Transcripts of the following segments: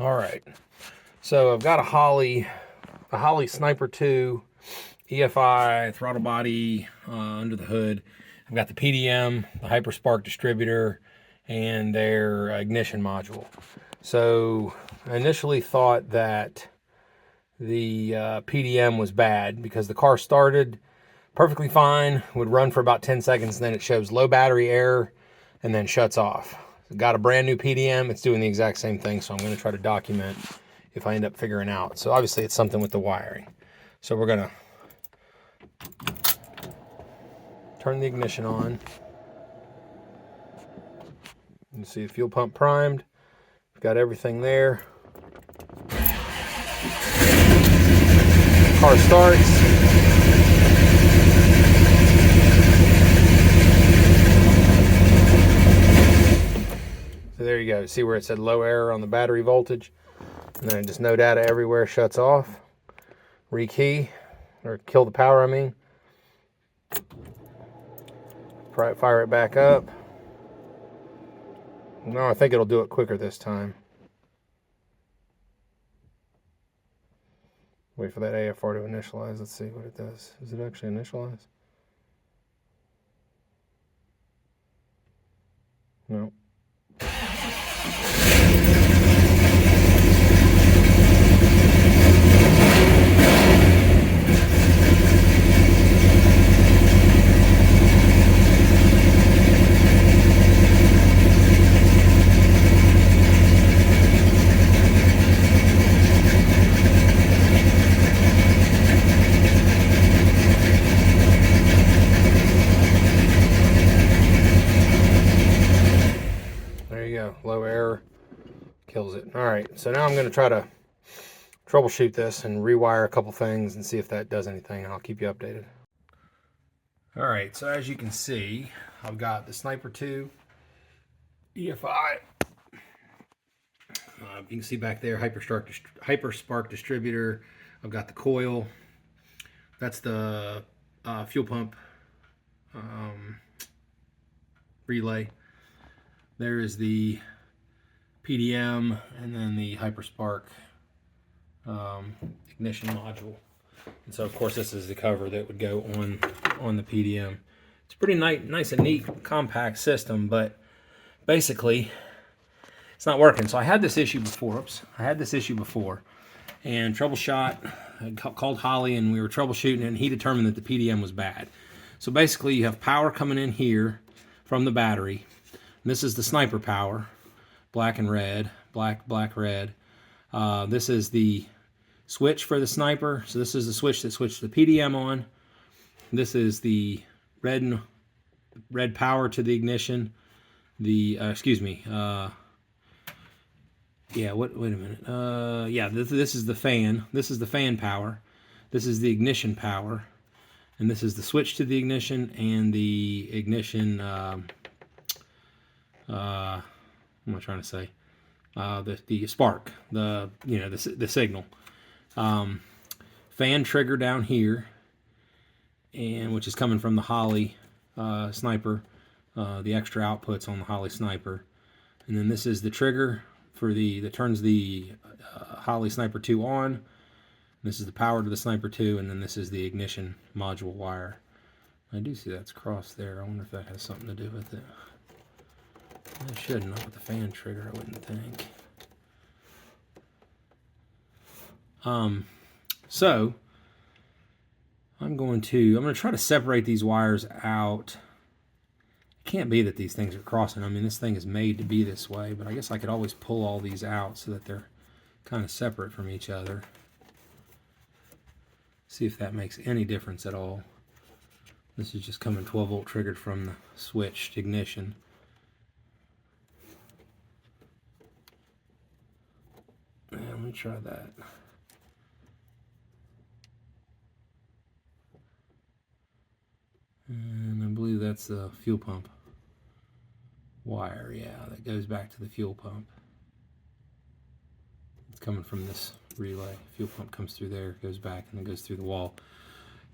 All right, so I've got a Holley Sniper 2 EFI throttle body under the hood. I've got the PDM, the Hyperspark distributor, and their ignition module. So I initially thought that the PDM was bad because the car started perfectly fine, would run for about 10 seconds, and then it shows low battery error and then shuts off. Got a brand new PDM, it's doing the exact same thing, so I'm going to try to document if I end up figuring out. So obviously it's something with the wiring. So we're going to turn the ignition on. You can see the fuel pump primed. We've got everything there. Car starts. So there you go. See where it said low error on the battery voltage? And then just no data everywhere, shuts off. Rekey, or kill the power, I mean. Fire it back up. No, I think it'll do it quicker this time. Wait for that AFR to initialize. Let's see what it does. Does it actually initialize? No. Low error kills it. All right, so now I'm going to try to troubleshoot this and rewire a couple things and see if that does anything, and I'll keep you updated. All right, so as you can see, I've got the Sniper 2 EFI. You can see back there, Hyperspark distributor. I've got the coil. That's the fuel pump relay. There is the PDM, and then the Hyperspark ignition module. And so, of course, this is the cover that would go on the PDM. It's a pretty nice and neat, compact system, but basically, it's not working. So I had this issue before. And Troubleshot called Holley, and we were troubleshooting it, and he determined that the PDM was bad. So basically, you have power coming in here from the battery. This is the Sniper power, black and red, black, red. This is the switch for the Sniper. So this is the switch that switched the PDM on. This is the red power to the ignition. The wait a minute. This is the fan. This is the fan power. This is the ignition power, and this is the switch to the ignition and the ignition. What am I trying to say? The spark, the signal. Fan trigger down here, and which is coming from the Holley Sniper, the extra outputs on the Holley Sniper, and then this is the trigger for that turns the Holley Sniper 2 on. This is the power to the Sniper 2, and then this is the ignition module wire. I do see that's crossed there. I wonder if that has something to do with it. It should, not with the fan trigger, I wouldn't think. So I'm going to try to separate these wires out. It can't be that these things are crossing. I mean, this thing is made to be this way, but I guess I could always pull all these out so that they're kind of separate from each other. See if that makes any difference at all. This is just coming 12 volt triggered from the switched ignition. Yeah, let me try that. And I believe that's the fuel pump wire. Yeah, that goes back to the fuel pump. It's coming from this relay. Fuel pump comes through there, goes back, and then goes through the wall,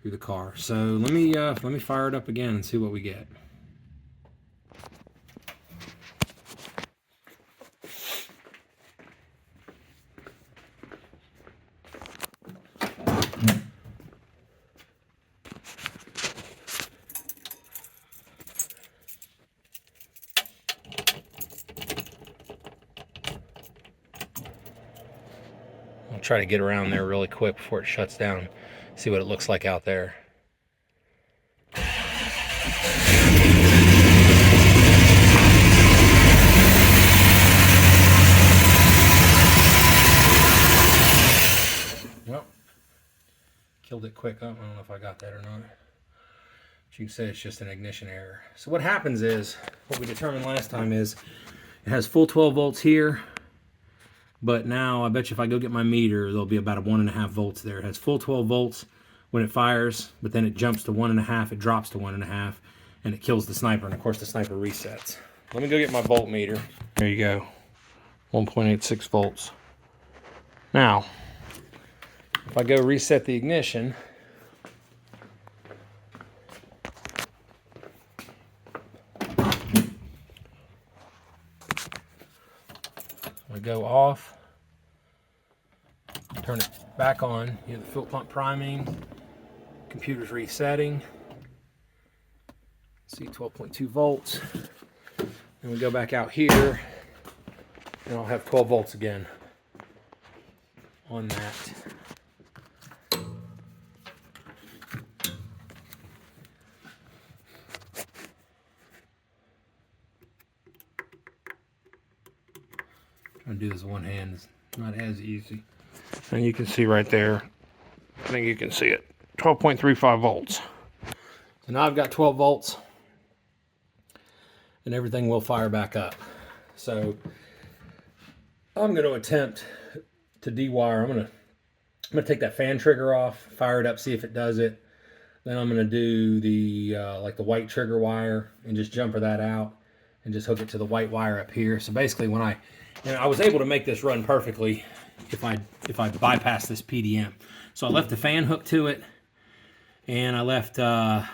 through the car. So let me fire it up again and see what we get. I'll try to get around there really quick before it shuts down, see what it looks like out there. Well, killed it quick. I don't know if I got that or not. But you can say it's just an ignition error. So what happens is, what we determined last time is, it has full 12 volts here, but now I bet you if I go get my meter, there'll be about a 1.5 volts there. It has full 12 volts when it fires, but then it jumps to 1.5, it drops to 1.5, and it kills the sniper, and of course the sniper resets. Let me go get my voltmeter. There you go, 1.86 volts. Now, if I go reset the ignition, I go off, turn it back on, you have the fuel pump priming, computer's resetting, see 12.2 volts, and we go back out here, and I'll have 12 volts again on that. Trying to do this one hand is not as easy. And you can see right there, I think you can see it, 12.35 volts. So now I've got 12 volts and everything will fire back up. So I'm going to attempt to dewire. I'm going to take that fan trigger off, fire it up, see if it does it. Then I'm going to do the like the white trigger wire and just jumper that out and just hook it to the white wire up here. So basically when I was able to make this run perfectly if I bypass this PDM. So I left the fan hooked to it, and I left let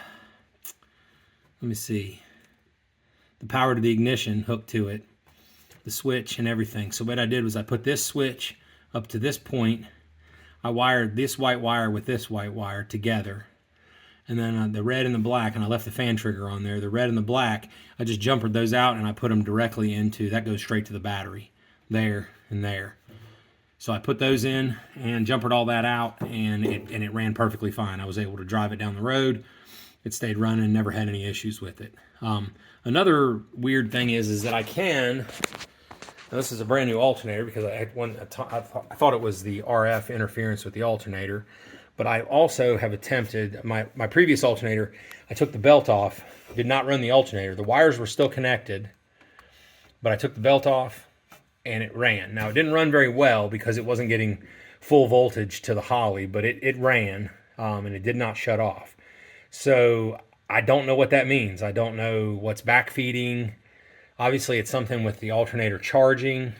me see, the power to the ignition hooked to it, the switch and everything. So what I did was I put this switch up to this point. I wired this white wire with this white wire together, and then the red and the black, and I left the fan trigger on there. The red and the black, I just jumpered those out and I put them directly into, that goes straight to the battery, there and there. So I put those in and jumpered all that out, and it ran perfectly fine. I was able to drive it down the road. It stayed running, never had any issues with it. Another weird thing is that I can, now this is a brand new alternator because I thought it was the RF interference with the alternator, but I also have attempted, my previous alternator, I took the belt off, did not run the alternator. The wires were still connected, but I took the belt off and it ran. Now it didn't run very well because it wasn't getting full voltage to the Holley, but it ran and it did not shut off. So I don't know what that means. I don't know what's backfeeding. Obviously it's something with the alternator charging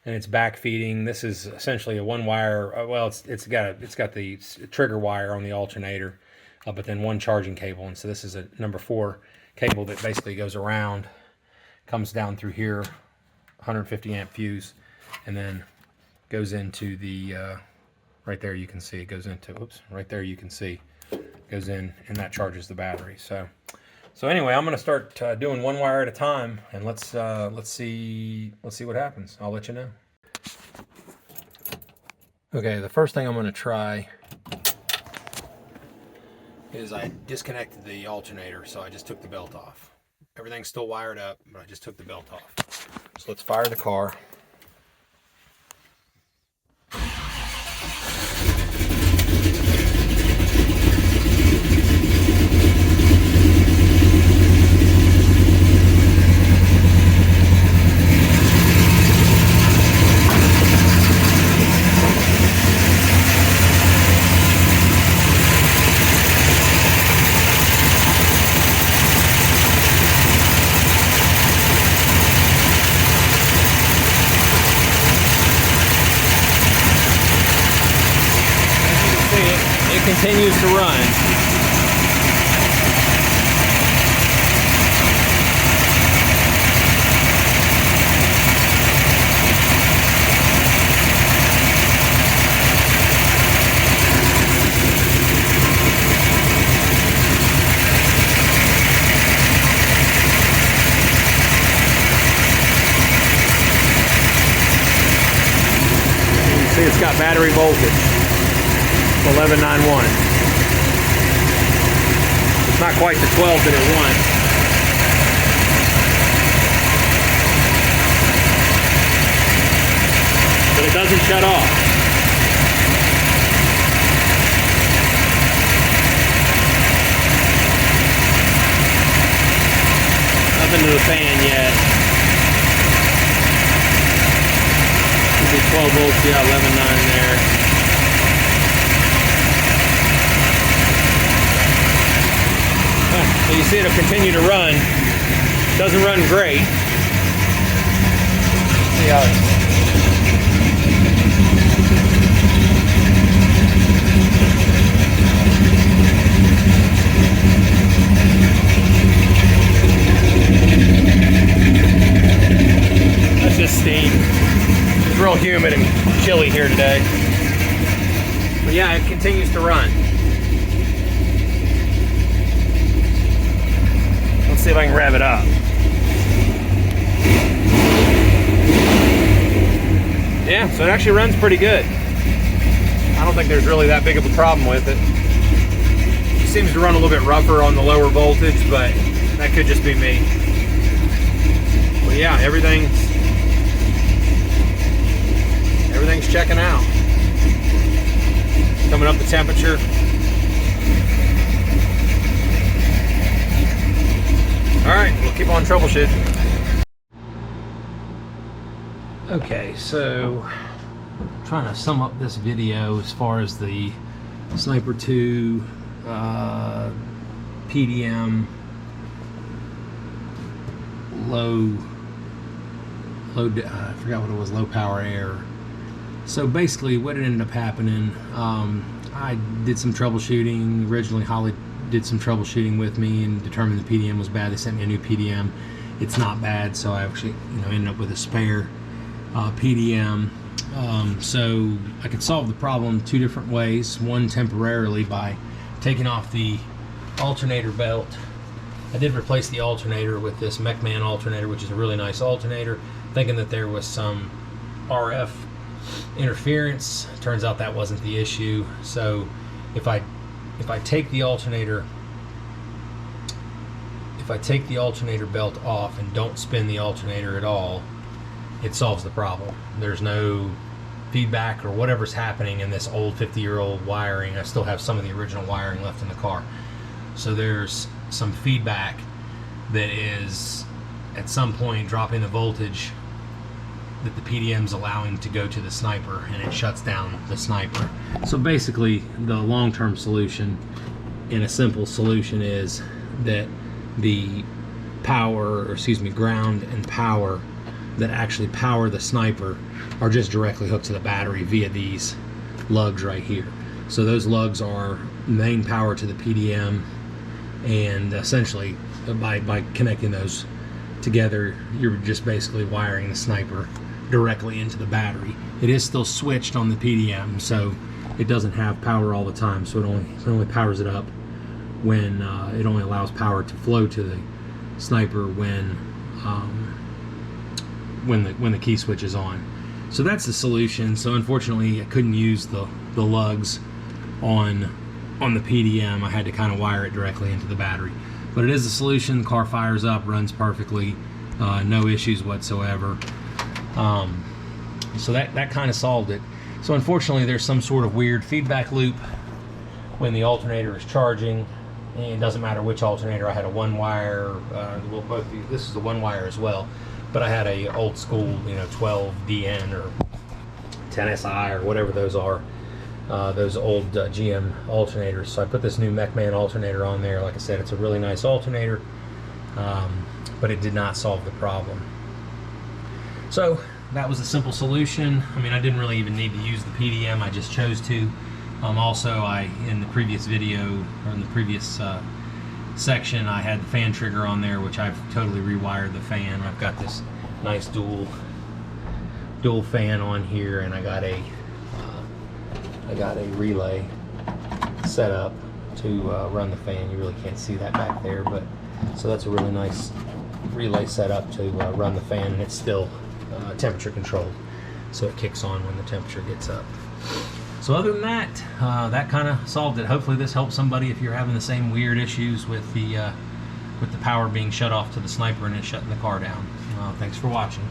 and it's backfeeding. This is essentially a one wire, well it's got the trigger wire on the alternator, but then one charging cable. And so this is a number 4 cable that basically goes around, comes down through here, 150 amp fuse, and then goes into the right there you can see it goes into, oops, right there you can see goes in, and that charges the battery. So anyway, I'm going to start doing one wire at a time, and let's see what happens. I'll let you know. Okay, the first thing I'm going to try is I disconnected the alternator, so I just took the belt off. Everything's still wired up, but I just took the belt off. So let's fire the car. Continues to run. See, it's got battery voltage, 1191. It's not quite the 12 that it wants. But it doesn't shut off. Nothing to the fan yet. Should be 12 volts, yeah, 11.9 there. So you see it'll continue to run. Doesn't run great. See how that's just steam. It's real humid and chilly here today. But yeah, it continues to run. Let's see if I can rev it up. Yeah, so it actually runs pretty good. I don't think there's really that big of a problem with it. It seems to run a little bit rougher on the lower voltage, but that could just be me. Well, yeah, everything's checking out. Coming up the temperature. All right, we'll keep on troubleshooting. Okay, so I'm trying to sum up this video as far as the Sniper 2 PDM low, I forgot what it was, low power air. So basically what ended up happening, I did some troubleshooting. Originally Holley did some troubleshooting with me and determined the PDM was bad. They sent me a new PDM. It's not bad, so I actually ended up with a spare PDM. So I could solve the problem two different ways. One, temporarily by taking off the alternator belt. I did replace the alternator with this MechMan alternator, which is a really nice alternator, thinking that there was some RF interference. Turns out that wasn't the issue. So if I take the alternator belt off and don't spin the alternator at all, it solves the problem. There's no feedback or whatever's happening in this old 50-year-old wiring. I still have some of the original wiring left in the car. So there's some feedback that is at some point dropping the voltage that the PDM's allowing to go to the Sniper, and it shuts down the Sniper. So basically the long-term solution and a simple solution is that the ground and power that actually power the Sniper are just directly hooked to the battery via these lugs right here. So those lugs are main power to the PDM, and essentially by connecting those together, you're just basically wiring the Sniper directly into the battery. It is still switched on the PDM, so it doesn't have power all the time, so it only powers it up when it only allows power to flow to the Sniper when the key switch is on. So that's the solution. So unfortunately I couldn't use the lugs on the PDM. I had to kind of wire it directly into the battery, but it is a solution. The car fires up, runs perfectly, no issues whatsoever. So that kind of solved it. So unfortunately there's some sort of weird feedback loop when the alternator is charging, and it doesn't matter which alternator. I had a one wire, well, both these, this is a one wire as well, but I had a old school 12DN or 10SI or whatever those are, those old GM alternators. So I put this new MechMan alternator on there. Like I said, it's a really nice alternator, but it did not solve the problem. So that was a simple solution. I mean, I didn't really even need to use the PDM, I just chose to. Also, in the previous video, or in the previous section, I had the fan trigger on there, which I've totally rewired the fan. I've got this nice dual fan on here, and I got a relay set up to run the fan. You really can't see that back there, but so that's a really nice relay set up to run the fan, and it's still temperature controlled. so it kicks on when the temperature gets up. So other than that, that kind of solved it. Hopefully this helps somebody if you're having the same weird issues with the power being shut off to the Sniper and it shutting the car down. Thanks for watching.